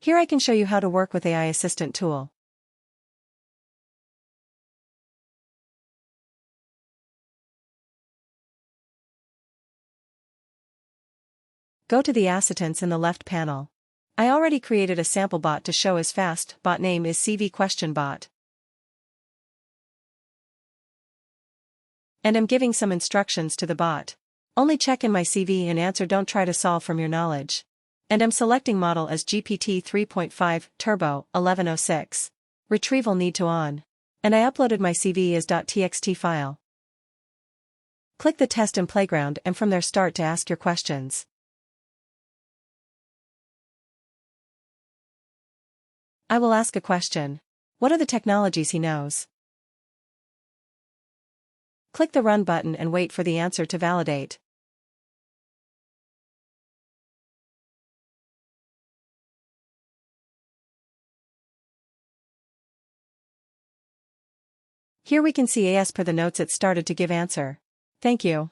Here I can show you how to work with AI Assistant tool. Go to the assistants in the left panel. I already created a sample bot to show as fast. Bot name is CV question bot. And I'm giving some instructions to the bot. Only check in my CV and answer, don't try to solve from your knowledge. And I'm selecting model as GPT 3.5 Turbo 1106. Retrieval need to on. And I uploaded my CV as .txt file. Click the test and playground and from there start to ask your questions. I will ask a question. What are the technologies he knows? Click the Run button and wait for the answer to validate. Here we can see as per the notes it started to give answer. Thank you.